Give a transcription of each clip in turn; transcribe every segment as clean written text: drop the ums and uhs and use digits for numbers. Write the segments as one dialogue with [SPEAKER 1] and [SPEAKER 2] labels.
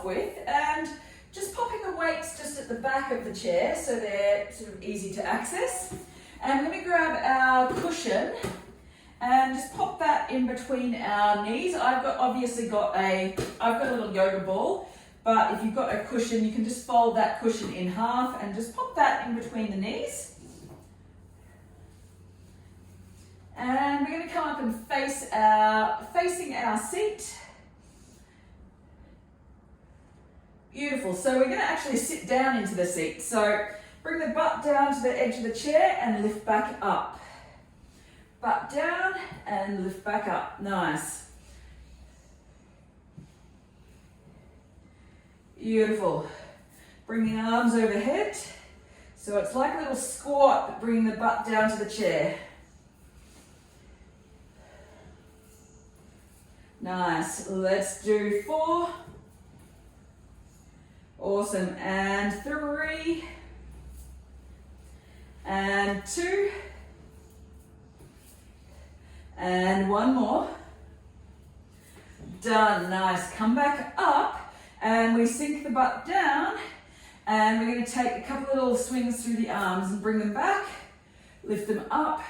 [SPEAKER 1] off with, and just popping the weights just at the back of the chair so they're sort of easy to access. And we're going to grab our cushion and just pop that in between our knees. I've got a little yoga ball, but if you've got a cushion, you can just fold that cushion in half and just pop that in between the knees. And we're going to come up and facing our seat. Beautiful. So we're going to actually sit down into the seat. So bring the butt down to the edge of the chair and lift back up. Butt down and lift back up. Nice. Beautiful. Bring the arms overhead. So it's like a little squat, but bringing the butt down to the chair. Nice. Let's do 4. Awesome. And 3. And 2. And 1 more. Done. Nice. Come back up and we sink the butt down, and we're going to take a couple little swings through the arms and bring them back, lift them up,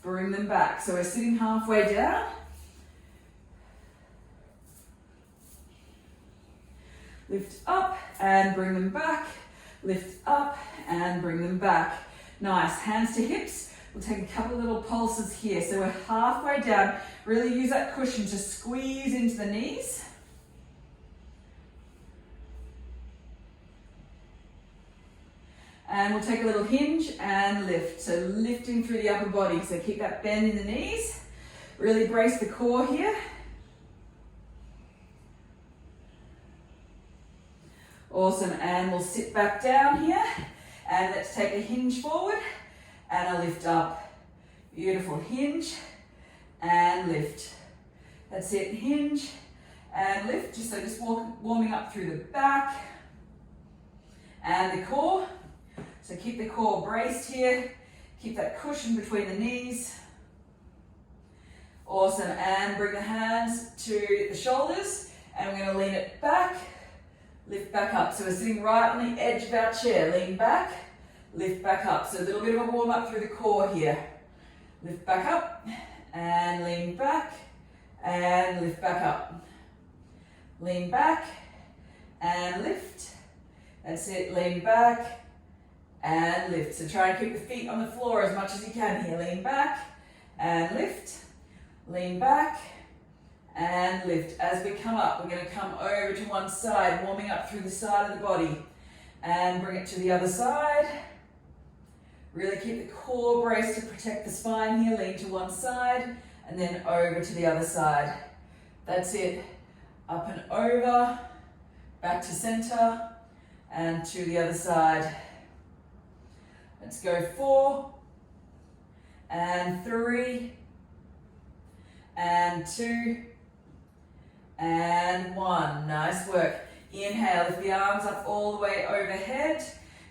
[SPEAKER 1] bring them back. So we're sitting halfway down. Lift up and bring them back, lift up and bring them back. Nice. Hands to hips. We'll take a couple little pulses here. So we're halfway down. Really use that cushion to squeeze into the knees. And we'll take a little hinge and lift. So lifting through the upper body. So keep that bend in the knees. Really brace the core here. Awesome. And we'll sit back down here. And let's take a hinge forward and a lift up. Beautiful. Hinge and lift. That's it. Hinge and lift. Just warming up through the back and the core. So keep the core braced here. Keep that cushion between the knees. Awesome. And bring the hands to the shoulders. And we're going to lean it back. Lift back up. So we're sitting right on the edge of our chair. Lean back. Lift back up. So a little bit of a warm up through the core here. Lift back up. And lean back. And lift back up. Lean back. And lift. That's it. Lean back. And lift. So try and keep the feet on the floor as much as you can here. Lean back and lift. Lean back and lift. As we come up, we're going to come over to one side, warming up through the side of the body. And bring it to the other side. Really keep the core braced to protect the spine here. Lean to one side and then over to the other side. That's it. Up and over, back to center and to the other side. Let's go 4 and 3 and 2 and 1. Nice work. Inhale, lift the arms up all the way overhead.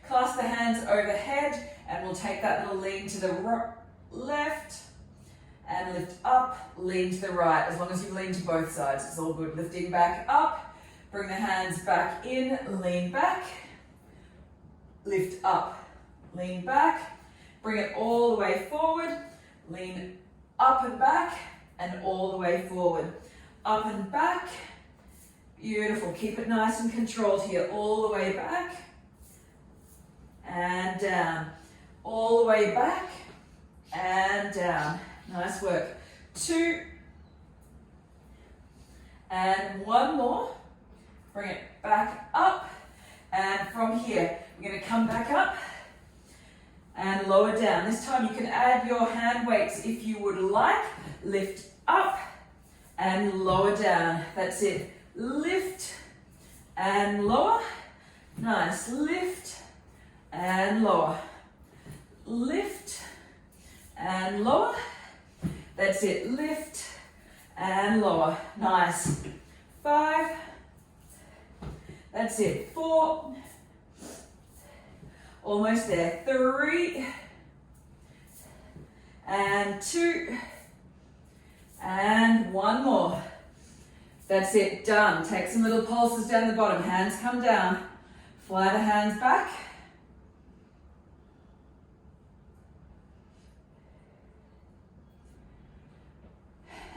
[SPEAKER 1] Clasp the hands overhead, and we'll take that little lean to the left and lift up, lean to the right. As long as you lean to both sides, it's all good. Lifting back up, bring the hands back in, lean back, lift up. Lean back, bring it all the way forward, lean up and back, and all the way forward. Up and back, beautiful. Keep it nice and controlled here, all the way back, and down. All the way back, and down. Nice work. 2, and 1 more. Bring it back up, and from here, we're going to come back up, and lower down. This time you can add your hand weights if you would like. Lift up and lower down. That's it. Lift and lower. Nice. Lift and lower. Lift and lower. That's it. Lift and lower. Nice. 5. That's it. 4. Almost there. 3 and 2 and 1 more. That's it, done. Take some little pulses down the bottom. Hands come down. Fly the hands back.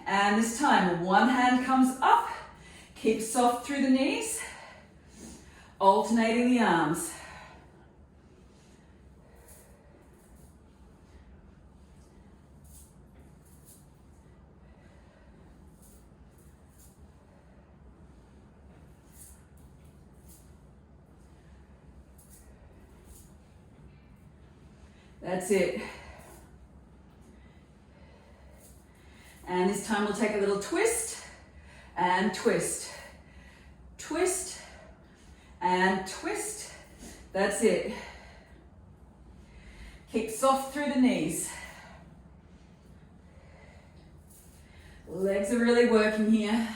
[SPEAKER 1] And this time, one hand comes up. Keep soft through the knees. Alternating the arms. That's it. And this time we'll take a little twist and twist. Twist and twist. That's it. Keep soft through the knees. Legs are really working here.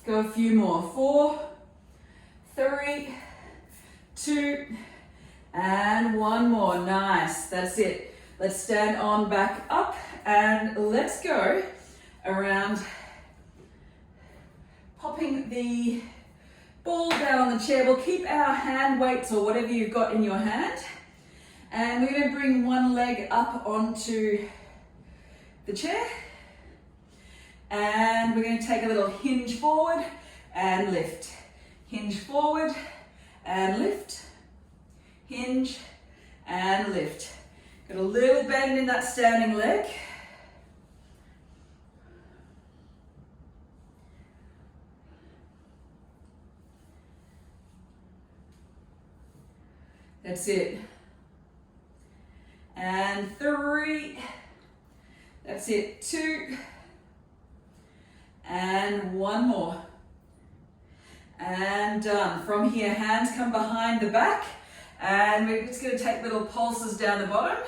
[SPEAKER 1] Go a few more. 4, 3, 2, and one more. Nice. That's it. Let's stand on back up and let's go around popping the ball down on the chair. We'll keep our hand weights or whatever you've got in your hand. And we're going to bring one leg up onto the chair. And we're going to take a little hinge forward and lift. Hinge forward and lift. Hinge and lift. Got a little bend in that standing leg. That's it. And 3. That's it. 2. And one more. And done. From here, hands come behind the back. And we're just going to take little pulses down the bottom.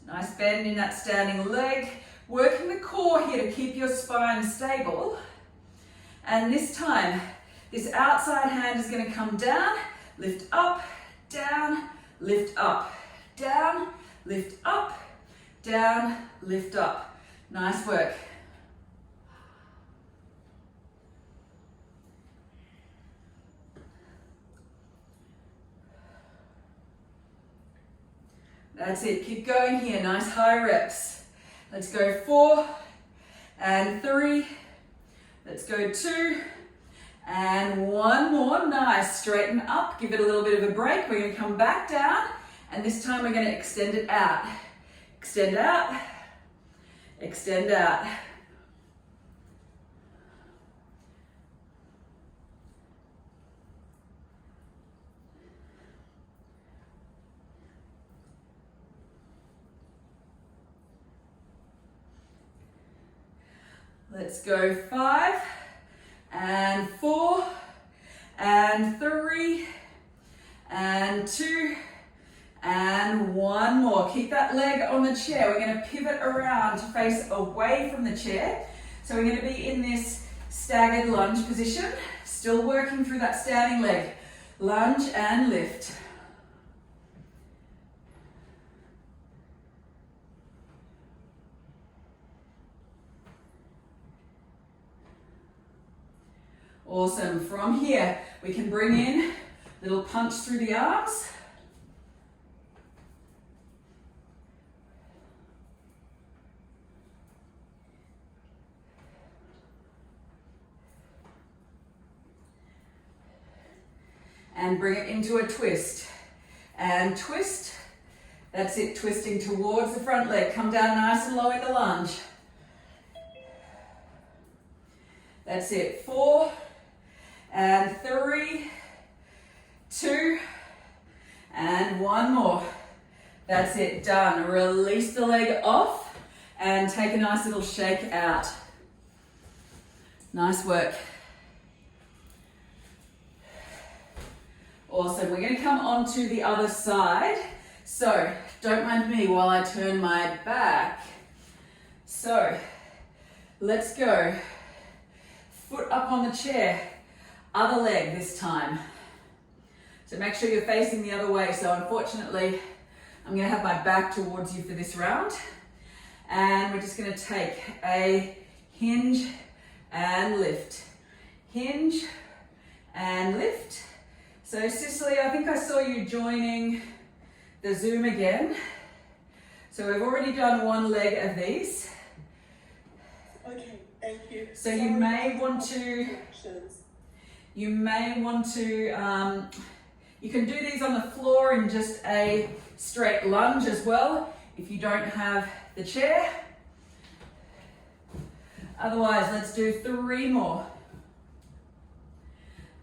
[SPEAKER 1] Nice bend in that standing leg. Working the core here to keep your spine stable. And this time, this outside hand is going to come down, lift up, down, lift up, down, lift up, down, lift up. Nice work. That's it. Keep going here. Nice high reps. Let's go 4 and 3. Let's go 2 and one more. Nice. Straighten up. Give it a little bit of a break. We're going to come back down, and this time we're going to extend it out. Extend out. Extend out. Let's go 5 and 4 and 3 and 2 and one more. Keep that leg on the chair. We're going to pivot around to face away from the chair. So we're going to be in this staggered lunge position, still working through that standing leg. Lunge and lift. Awesome. From here, we can bring in a little punch through the arms. And bring it into a twist. And twist. That's it, twisting towards the front leg. Come down nice and low in the lunge. That's it. 4 and 3, 2, and one more. That's it, done. Release the leg off and take a nice little shake out. Nice work. Awesome. We're going to come on to the other side. So don't mind me while I turn my back. So let's go. Foot up on the chair. Other leg this time. So make sure you're facing the other way. So unfortunately, I'm going to have my back towards you for this round. And we're just going to take a hinge and lift. Hinge and lift. So Cicely, I think I saw you joining the Zoom again. So we've already done one leg of these.
[SPEAKER 2] Okay, thank you.
[SPEAKER 1] So you may want to, you can do these on the floor in just a straight lunge as well, if you don't have the chair. Otherwise, let's do 3 more.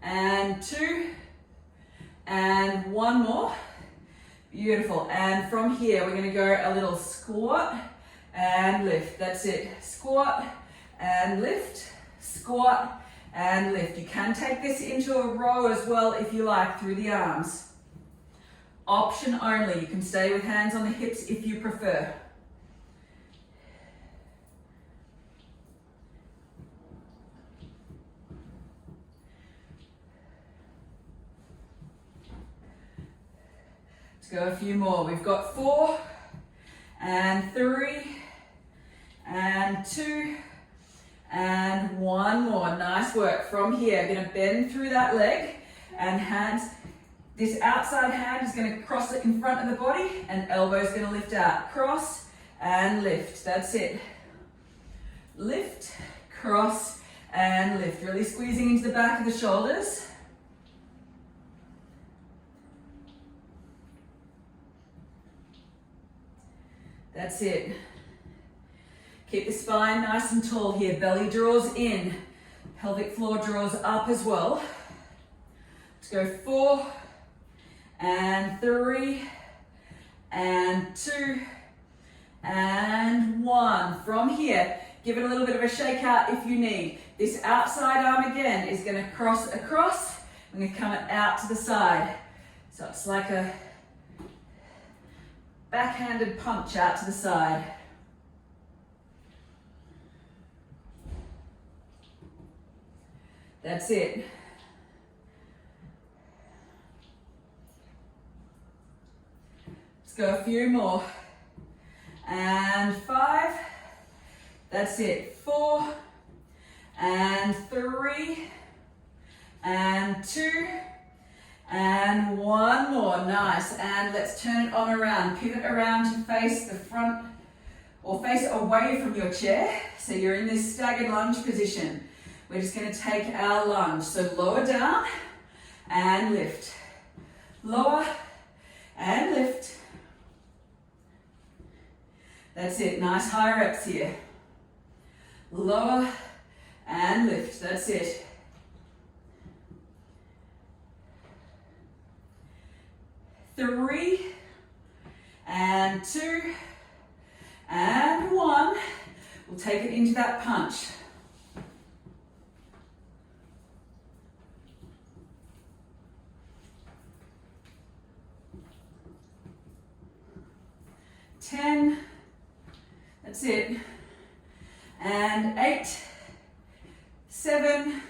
[SPEAKER 1] And 2, and 1 more. Beautiful. And from here, we're going to go a little squat and lift. That's it. Squat and lift, squat and lift. You can take this into a row as well if you like, through the arms. Option only. You can stay with hands on the hips if you prefer. Let's go a few more. We've got 4 and 3 and 2 and 1 more. Nice work. From here, going to bend through that leg and hands. This outside hand is going to cross it in front of the body and elbows going to lift out. Cross and lift. That's it. Lift, cross and lift. Really squeezing into the back of the shoulders. That's it. Keep the spine nice and tall here. Belly draws in. Pelvic floor draws up as well. Let's go 4 and 3 and 2 and 1. From here, give it a little bit of a shake out if you need. This outside arm again is going to cross across. I'm going to come it out to the side. So it's like a backhanded punch out to the side. That's it. Let's go a few more. And 5. That's it. 4 and 3 and 2 and 1 more. Nice. And let's turn it on around. Pivot around to face the front or face away from your chair. So you're in this staggered lunge position. We're just going to take our lunge. So lower down and lift. Lower and lift. That's it. Nice high reps here. Lower and lift. That's it. Three and 2 and 1. We'll take it into that punch. Ten. That's it. And 8, 7,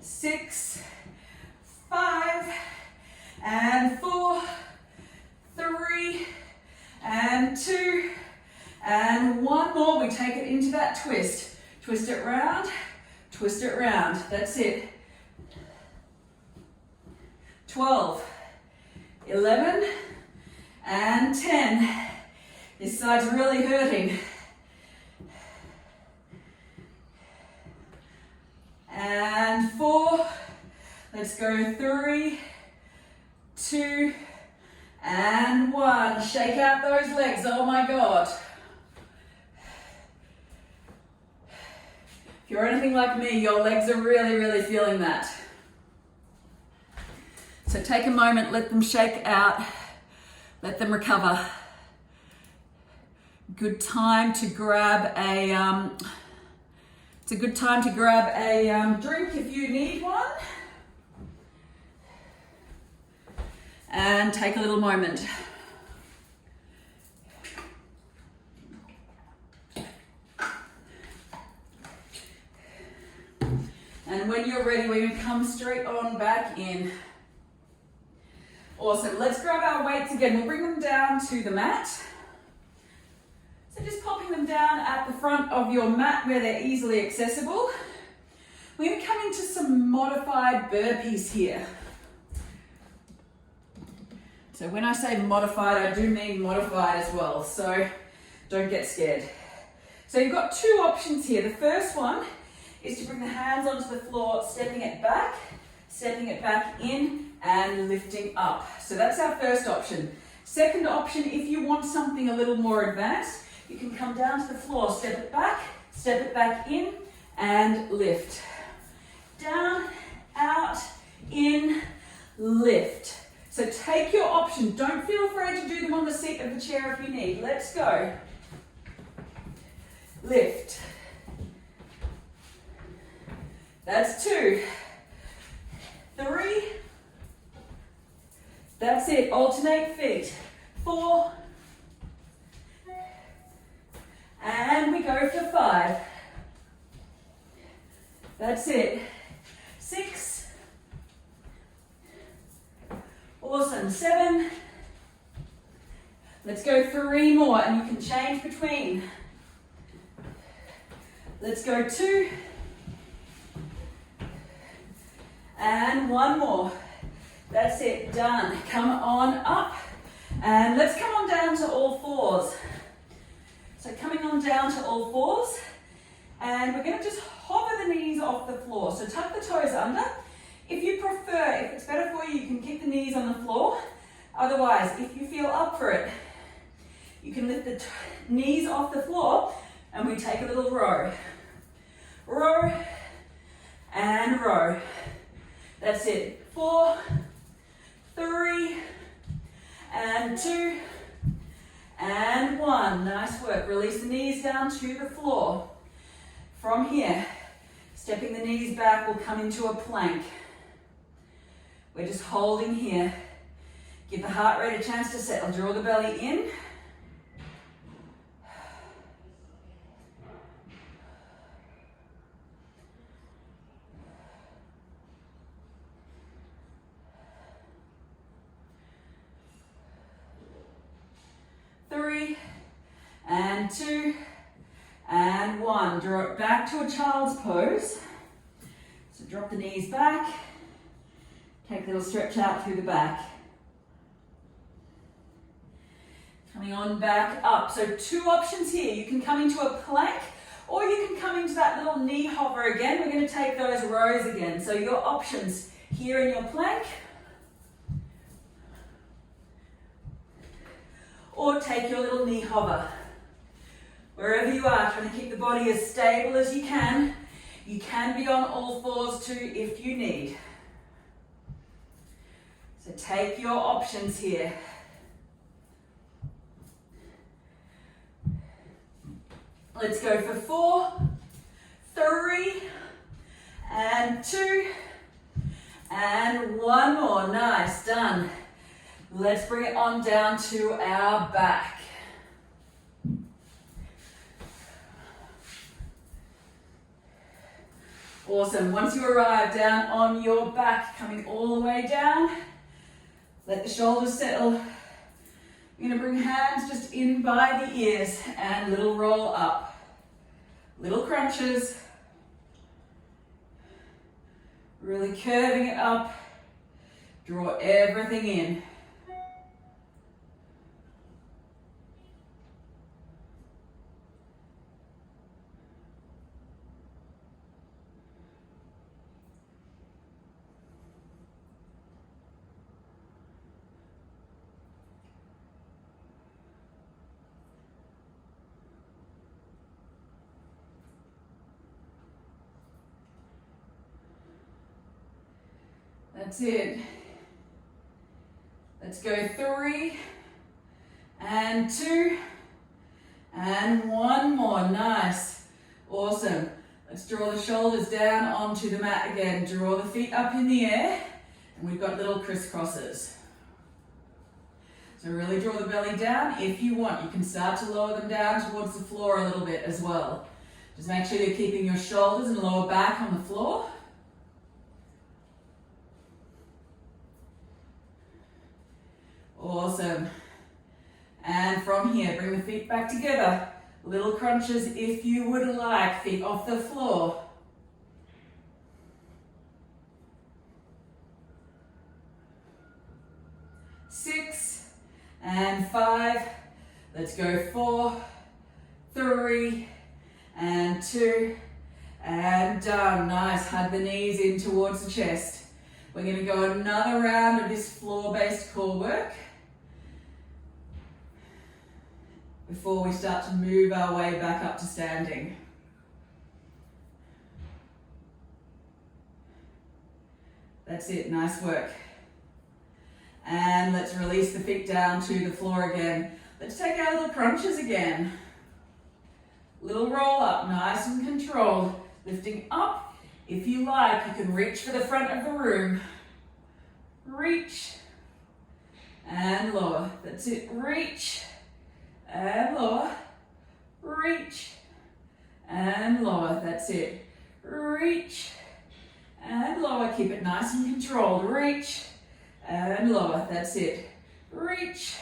[SPEAKER 1] 6, 5, and 4, 3, and 2, and 1 more. We take it into that twist. Twist it round, twist it round. That's it. 12, 11, and 10. This side's really hurting. And 4. Let's go 3, 2, and 1. Shake out those legs. Oh my God. If you're anything like me, your legs are really, really feeling that. So take a moment, let them shake out, let them recover. Good time to grab a, it's a good time to grab a drink if you need one. And take a little moment. And when you're ready, we're going to come straight on back in. Awesome. Let's grab our weights again. We'll bring them down to the mat. So just popping them down at the front of your mat where they're easily accessible. We're going to come into some modified burpees here. So when I say modified, I do mean modified as well. So don't get scared. So you've got two options here. The first one is to bring the hands onto the floor, stepping it back in and lifting up. So that's our first option. Second option, if you want something a little more advanced, you can come down to the floor, step it back in and lift. Down, out, in, lift. So take your option. Don't feel afraid to do them on the seat of the chair if you need. Let's go. Lift. That's 2. 3. That's it. Alternate feet. 4. And we go for 5. That's it. 6. Awesome. 7. Let's go 3 more, and you can change between. Let's go 2. And 1 more. That's it. Done. Come on up. And let's come on down to all fours. So coming on down to all fours. And we're going to just hover the knees off the floor. So tuck the toes under. If you prefer, if it's better for you, you can keep the knees on the floor. Otherwise, if you feel up for it, you can lift the knees off the floor and we take a little row. Row and row. That's it. 4, 3, and 2, and 1. Nice work. Release the knees down to the floor. From here, stepping the knees back, we'll come into a plank. We're just holding here. Give the heart rate a chance to settle. Draw the belly in. Three, and 2, and 1. Draw it back to a child's pose. So drop the knees back. Take a little stretch out through the back. Coming on back up. So 2 options here. You can come into a plank or you can come into that little knee hover again. We're going to take those rows again. So your options here in your plank, or take your little knee hover. Wherever you are, trying to keep the body as stable as you can. You can be on all fours too if you need. So take your options here. Let's go for 4, 3, and 2, and 1 more. Nice, done. Let's bring it on down to our back. Awesome. Once you arrive down on your back, coming all the way down, let the shoulders settle. You're going to bring hands just in by the ears and little roll up. Little crunches. Really curving it up. Draw everything in. That's it. Let's go 3, and 2, and 1 more. Nice. Awesome. Let's draw the shoulders down onto the mat again. Draw the feet up in the air, and we've got little crisscrosses. So really draw the belly down. If you want, you can start to lower them down towards the floor a little bit as well. Just make sure you're keeping your shoulders and lower back on the floor. Awesome. And from here, bring the feet back together. Little crunches if you would like, feet off the floor. 6 and 5. Let's go 4, 3 and 2 and done. Nice. Hug the knees in towards the chest. We're going to go another round of this floor-based core work before we start to move our way back up to standing. That's it. Nice work. And let's release the feet down to the floor again. Let's take our little crunches again. Little roll up, nice and controlled. Lifting up. If you like, you can reach for the front of the room. Reach and lower. That's it. Reach and lower. Reach and lower. That's it. Reach and lower. Keep it nice and controlled. Reach and lower. That's it. Reach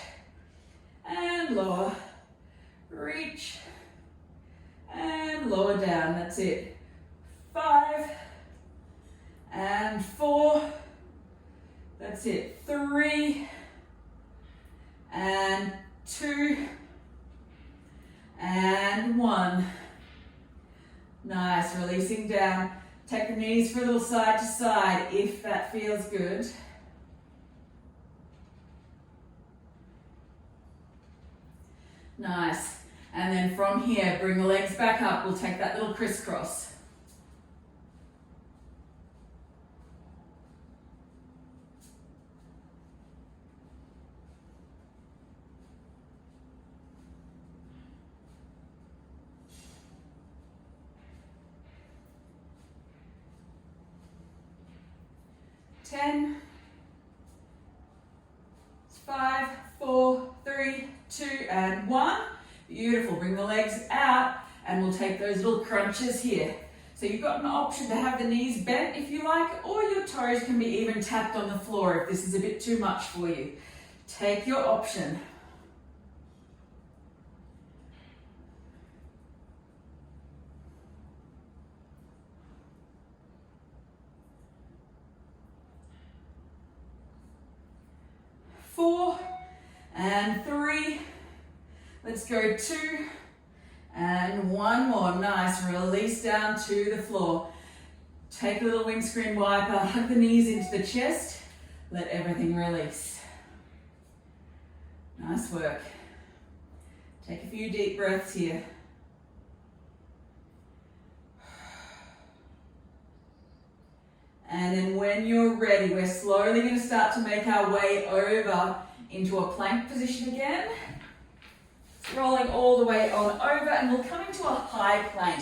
[SPEAKER 1] and lower. Reach and lower down. That's it. 5 and 4. That's it. 3 and 2 and 1. Nice. Releasing down. Take the knees for a little side to side if that feels good. Nice. And then from here, bring the legs back up. We'll take that little crisscross. Ten, 5, 4, 3, 2, and 1. Beautiful. Bring the legs out and we'll take those little crunches here. So you've got an option to have the knees bent if you like, or your toes can be even tapped on the floor if this is a bit too much for you. Take your option. Four and 3. Let's go 2 and 1 more. Nice. Release down to the floor. Take a little windscreen wiper. Hug the knees into the chest. Let everything release. Nice work. Take a few deep breaths here. And then when you're ready, we're slowly going to start to make our way over into a plank position again. Rolling all the way on over, and we'll come into a high plank.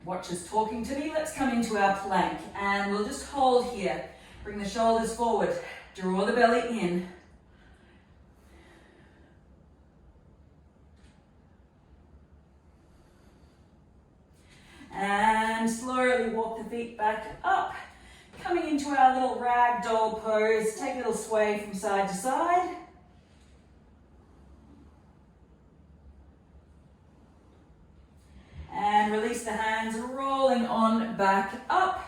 [SPEAKER 1] Watch us talking to me. Let's come into our plank, and we'll just hold here. Bring the shoulders forward. Draw the belly in. And slowly walk the feet back up. Coming into our little ragdoll pose. Take a little sway from side to side. And release the hands, rolling on back up.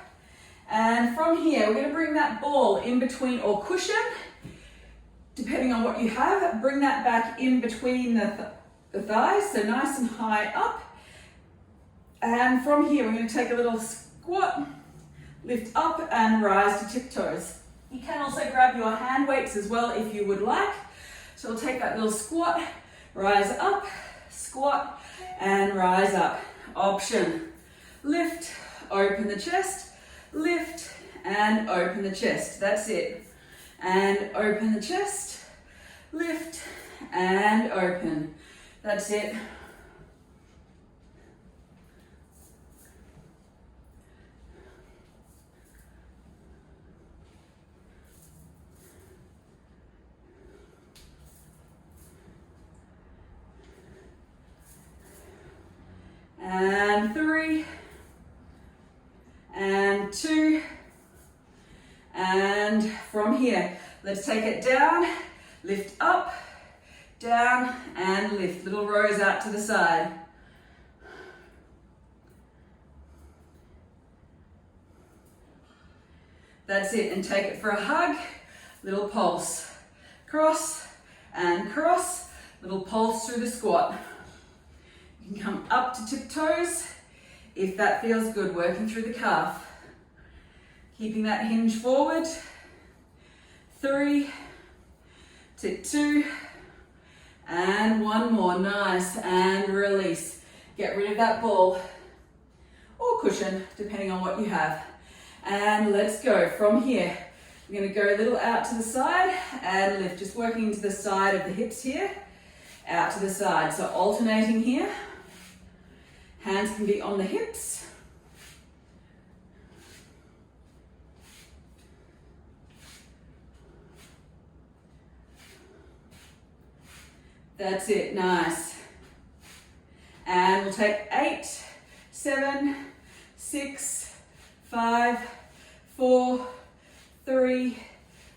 [SPEAKER 1] And from here, we're going to bring that ball in between, or cushion, depending on what you have. Bring that back in between the thighs, so nice and high up. And from here, we're going to take a little squat, lift up and rise to tiptoes. You can also grab your hand weights as well if you would like. So we'll take that little squat, rise up, squat, and rise up. Option. Lift, open the chest, lift, and open the chest. That's it. And open the chest, lift, and open. That's it. And 3, and 2, and Let's take it down, lift up, down, and lift. Little rows out to the side. That's it, and take it for a hug. Little pulse. Cross and cross. Little pulse through the squat. You can come up to tiptoes if that feels good, working through the calf. Keeping that hinge forward. 3, to 2, and 1 more. Nice, and release. Get rid of that ball or cushion, depending on what you have. And let's go from here. We're going to go a little out to the side and lift, just working into the side of the hips here, out to the side. So alternating here. Hands can be on the hips. That's it, nice. And we'll take 8, 7, 6, 5, 4, 3,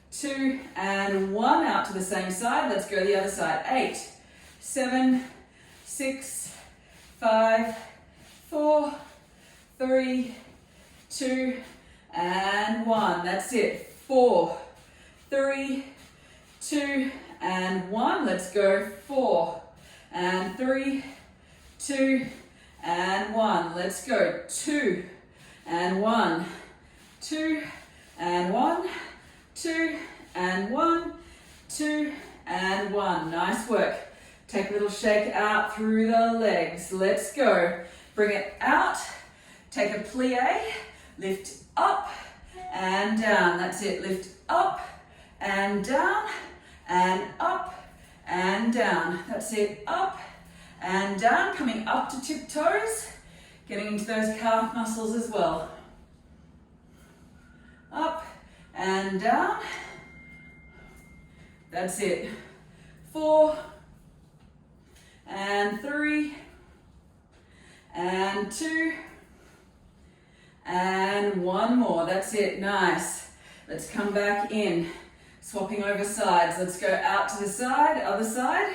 [SPEAKER 1] 2, and 1. Out to the same side. Let's go the other side. 8, 7, 6, 5, 4, 3, 2, and 1. That's it. 4, 3, 2, and 1. Let's go 4, and 3, 2, and 1. Let's go 2, and 1, 2, and 1, 2, and 1, 2, and 1. Nice work. Take a little shake out through the legs. Let's go. Bring it out. Take a plie. Lift up and down. That's it. Lift up and down and up and down. That's it. Up and down. Coming up to tiptoes. Getting into those calf muscles as well. Up and down. That's it. 4 and 3 and 2 and 1 more. That's it. Nice. Let's come back in. Swapping over sides. Let's go out to the side, other side.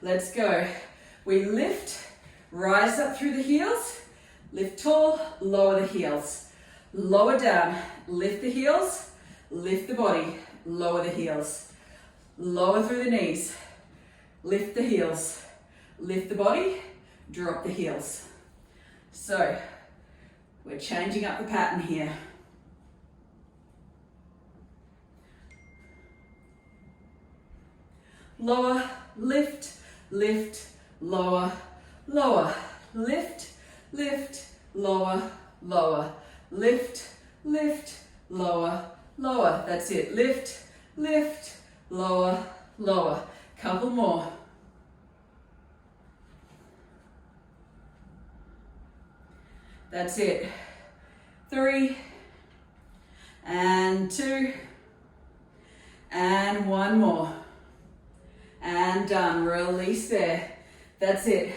[SPEAKER 1] Let's go. We lift, rise up through the heels, lift tall, lower the heels. Lower down, lift the heels, lift the body, lower the heels. Lower through the knees, lift the heels, lift the body, drop the heels. So, we're changing up the pattern here. Lower, lift, lift, lower, lower, lift, lift, lower, lower, lift, lift, lower, lower. That's it. Lift, lift, lower, lower. Couple more. That's it. 3 and 2 and 1 more. And done. Release there. That's it.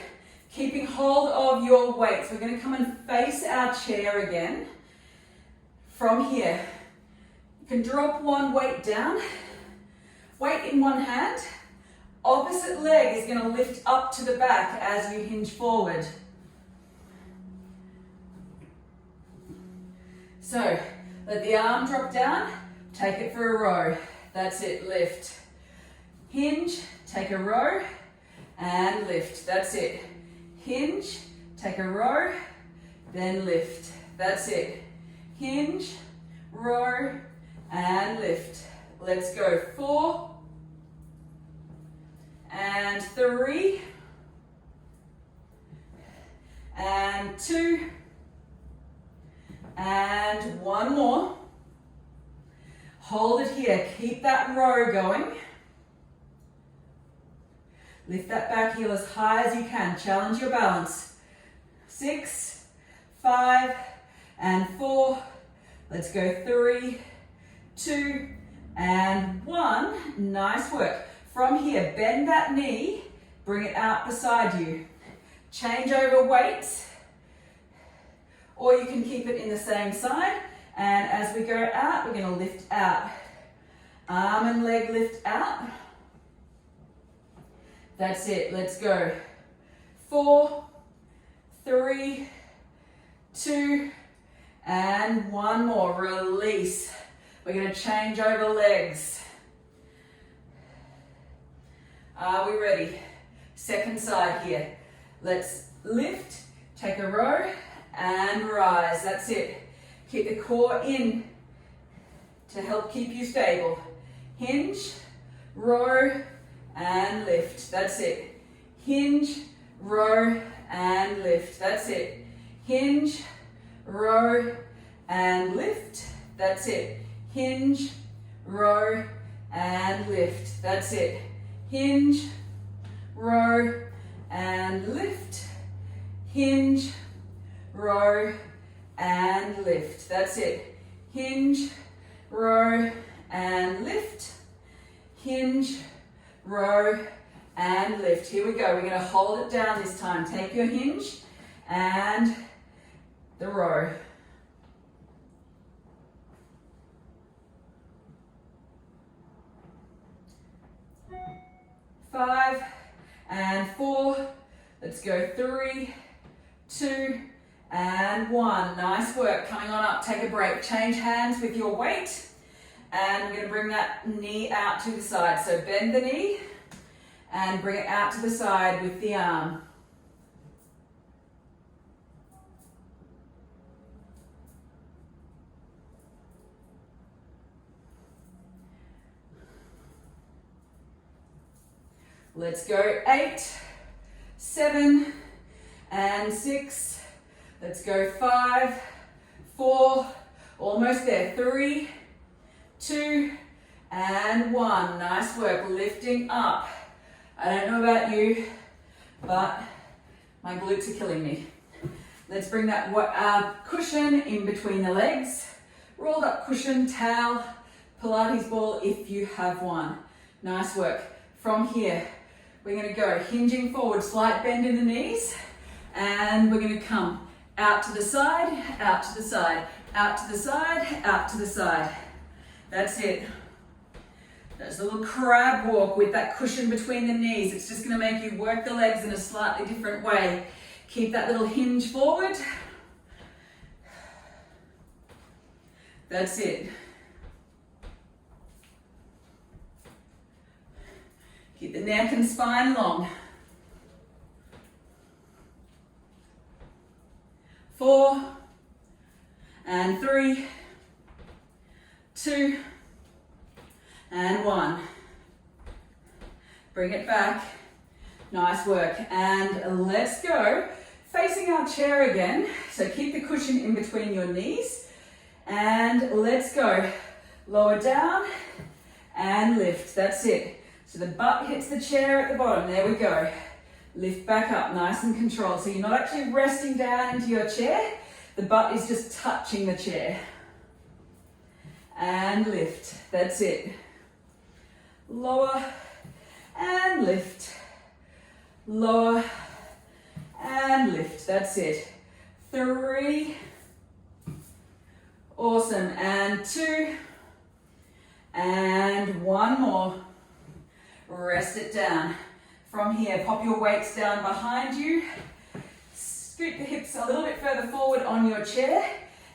[SPEAKER 1] Keeping hold of your weights. We're going to come and face our chair again. From here, you can drop one weight down. Weight in one hand. Opposite leg is going to lift up to the back as you hinge forward. So, let the arm drop down. Take it for a row. That's it. Lift. Hinge. Take a row. And lift. That's it. Hinge. Take a row. Then lift. That's it. Hinge. Row. And lift. Let's go. 4 and 3 and 2 and 1 more. Hold it here. Keep that row going. Lift that back heel as high as you can. Challenge your balance. 6, 5 and 4. Let's go 3, 2 and 1. Nice work. From here, bend that knee, bring it out beside you. Change over weights, or you can keep it in the same side. And as we go out, we're going to lift out. Arm and leg lift out. That's it, let's go. 4, 3, 2, and one more, release. We're gonna change over legs. Are we ready? Second side here. Let's lift, take a row, and rise. That's it. Keep the core in to help keep you stable. Hinge, row, and lift. That's it. Hinge, row, and lift. That's it. Hinge, row, and lift. That's it. Hinge, row, and lift. That's it. Hinge, row, and lift. Hinge, row, and lift. That's it. Hinge, row, and lift. Hinge, row, and lift. Here we go. We're going to hold it down this time. Take your hinge and the row. 5 and 4. Let's go 3, 2, and 1. Nice work. Coming on up, take a break. Change hands with your weight. And we're going to bring that knee out to the side. So bend the knee and bring it out to the side with the arm. Let's go 8, 7, and 6. Let's go 5, 4, almost there. 3, 2, and 1. Nice work, lifting up. I don't know about you, but my glutes are killing me. Let's bring that cushion in between the legs. Rolled up cushion, towel, Pilates ball if you have one. Nice work. From here, we're going to go hinging forward, slight bend in the knees, and we're going to come out to the side, out to the side, out to the side, out to the side. That's it. That's a little crab walk with that cushion between the knees. It's just going to make you work the legs in a slightly different way. Keep that little hinge forward. That's it. Keep the neck and spine long. 4, and 3, 2, and 1. Bring it back. Nice work. And let's go. Facing our chair again. So keep the cushion in between your knees. And let's go. Lower down and lift. That's it. So the butt hits the chair at the bottom. There we go. Lift back up, nice and controlled. So you're not actually resting down into your chair. The butt is just touching the chair. And lift. That's it. Lower and lift. Lower and lift. That's it. 3. Awesome. And 2. And 1 more. Rest it down. From here, pop your weights down behind you. Scoot the hips a little bit further forward on your chair.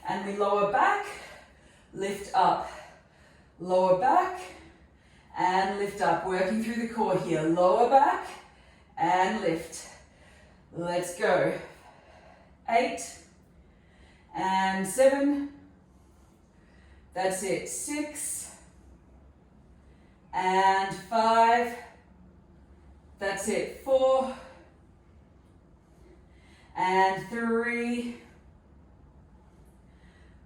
[SPEAKER 1] And we lower back, lift up. Lower back and lift up. Working through the core here. Lower back and lift. Let's go. 8 and 7. That's it. 6 and 5. That's it. 4 and 3,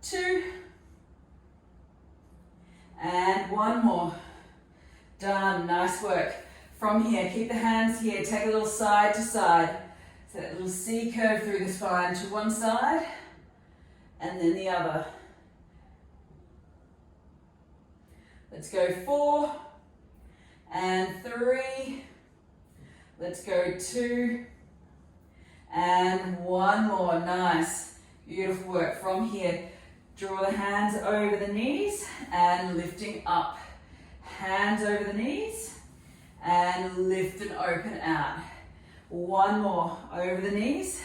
[SPEAKER 1] 2, and 1 more. Done. Nice work. From here, keep the hands here. Take a little side to side. So that little C curve through the spine to one side and then the other. Let's go 4 and 3. Let's go 2 and 1 more. Nice. Beautiful work. From here, draw the hands over the knees and lifting up. hands over the knees and lift and open out. One more, over the knees,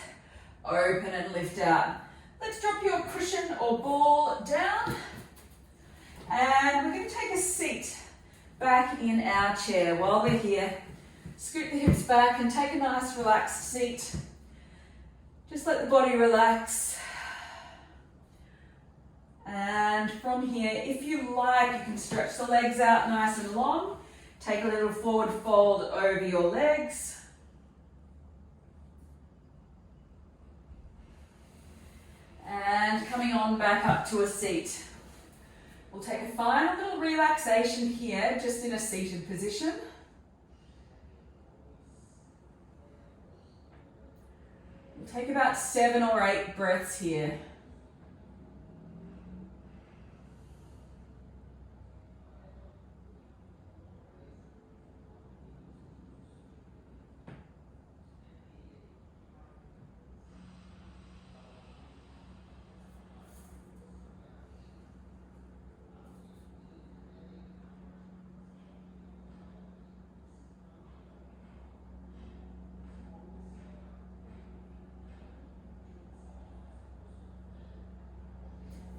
[SPEAKER 1] open and lift out. Let's drop your cushion or ball down. And we're going to take a seat back in our chair while we're here. Scoot the hips back and take a nice relaxed seat. Just let the body relax. And from here, if you like, you can stretch the legs out nice and long. Take a little forward fold over your legs. And coming on back up to a seat. We'll take a final little relaxation here, just in a seated position. We'll take about 7 or 8 breaths here.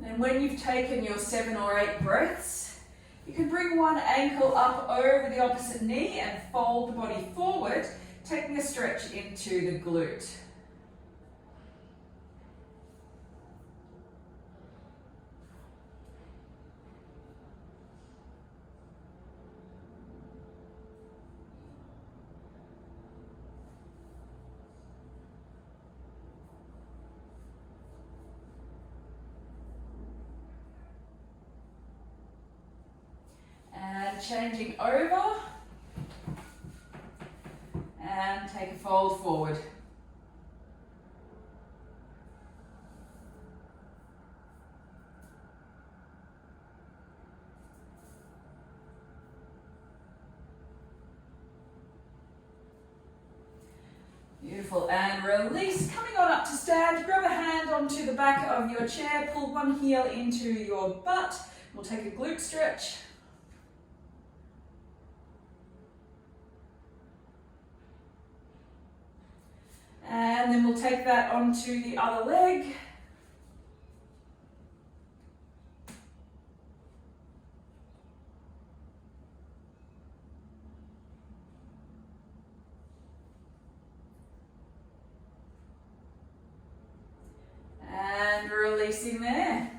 [SPEAKER 1] And when you've taken your 7 or 8 breaths, you can bring one ankle up over the opposite knee and fold the body forward, taking a stretch into the glute. Changing over and take a fold forward. Beautiful, and release. Coming on up to stand, grab a hand onto the back of your chair, pull one heel into your butt. We'll take a glute stretch. And then we'll take that onto the other leg. And releasing there.